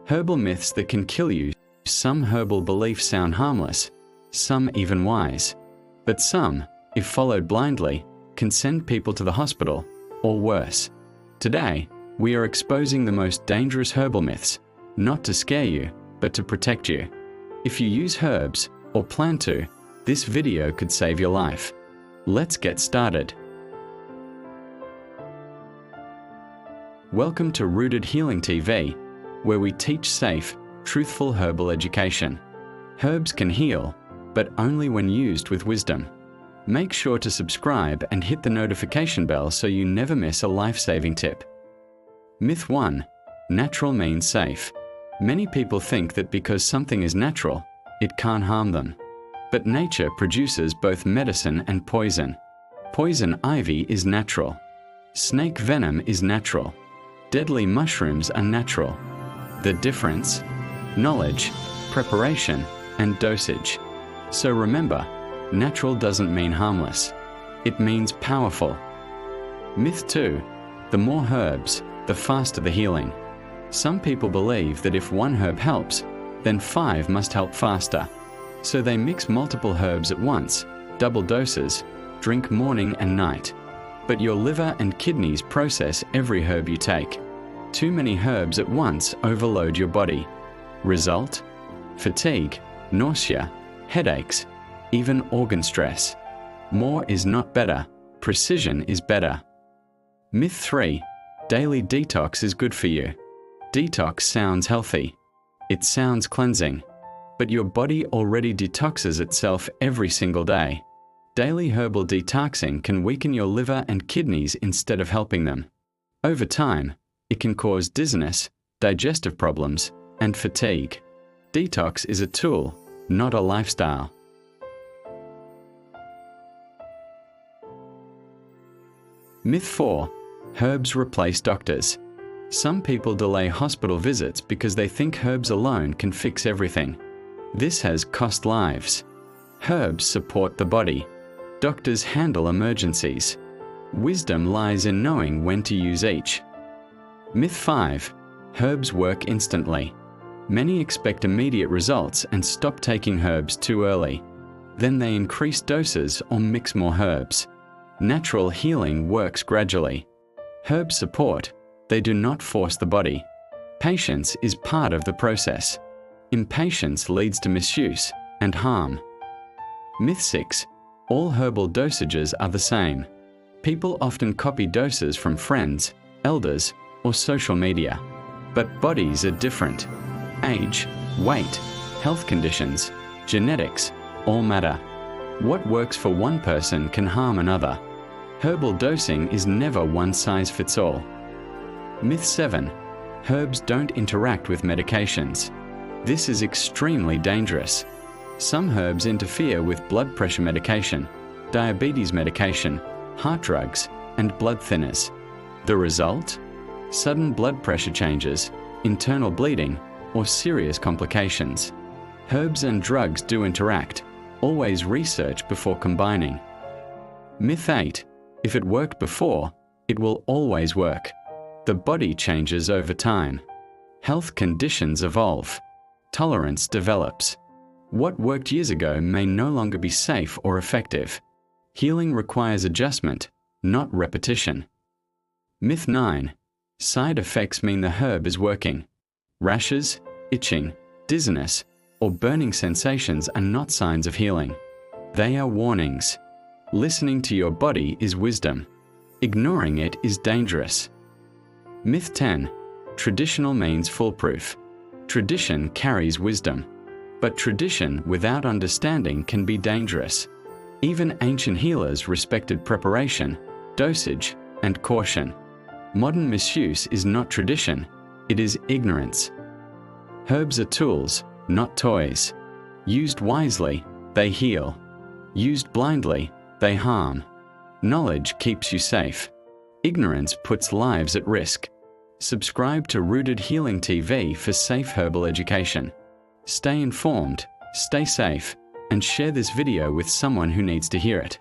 Herbal myths that can kill you. Some herbal beliefs sound harmless, some even wise. But some, if followed blindly, can send people to the hospital, or worse. Today, we are exposing the most dangerous herbal myths, not to scare you, but to protect you. If you use herbs, or plan to, this video could save your life. Let's get started. Welcome to Rooted Healing TV, where we teach safe, truthful herbal education. Herbs can heal, but only when used with wisdom. Make sure to subscribe and hit the notification bell so you never miss a life-saving tip. Myth 1. Natural means safe. Many people think that because something is natural, it can't harm them. But nature produces both medicine and poison. Poison ivy is natural. Snake venom is natural. Deadly mushrooms are natural. The difference? Knowledge, preparation, and dosage. So remember, natural doesn't mean harmless. It means powerful. Myth 2. The more herbs, the faster the healing. Some people believe that if one herb helps, then 5 must help faster. So they mix multiple herbs at once, double doses, drink morning and night. But your liver and kidneys process every herb you take. Too many herbs at once overload your body. Result? Fatigue, nausea, headaches, even organ stress. More is not better. Precision is better. Myth 3. Daily detox is good for you. Detox sounds healthy. It sounds cleansing. But your body already detoxes itself every single day. Daily herbal detoxing can weaken your liver and kidneys instead of helping them. Over time, it can cause dizziness, digestive problems, and fatigue. Detox is a tool, not a lifestyle. Myth 4. Herbs replace doctors. Some people delay hospital visits because they think herbs alone can fix everything. This has cost lives. Herbs support the body. Doctors handle emergencies. Wisdom lies in knowing when to use each. Myth 5. Herbs work instantly. Many expect immediate results and stop taking herbs too early. Then they increase doses or mix more herbs. Natural healing works gradually. Herbs support. They do not force the body. Patience is part of the process. Impatience leads to misuse and harm. Myth 6. All herbal dosages are the same. People often copy doses from friends, elders, or social media. But bodies are different. Age, weight, health conditions, genetics, all matter. What works for one person can harm another. Herbal dosing is never one size fits all. Myth 7. Herbs don't interact with medications. This is extremely dangerous. Some herbs interfere with blood pressure medication, diabetes medication, heart drugs, and blood thinners. The result? Sudden blood pressure changes, internal bleeding, or serious complications. Herbs and drugs do interact. Always research before combining. Myth 8. If it worked before, it will always work. The body changes over time. Health conditions evolve. Tolerance develops. What worked years ago may no longer be safe or effective. Healing requires adjustment, not repetition. Myth 9. Side effects mean the herb is working. Rashes, itching, dizziness, or burning sensations are not signs of healing. They are warnings. Listening to your body is wisdom. Ignoring it is dangerous. Myth 10. Traditional means foolproof. Tradition carries wisdom. But tradition without understanding can be dangerous. Even ancient healers respected preparation, dosage, and caution. Modern misuse is not tradition, it is ignorance. Herbs are tools, not toys. Used wisely, they heal. Used blindly, they harm. Knowledge keeps you safe. Ignorance puts lives at risk. Subscribe to Rooted Healing TV for safe herbal education. Stay informed, stay safe, and share this video with someone who needs to hear it.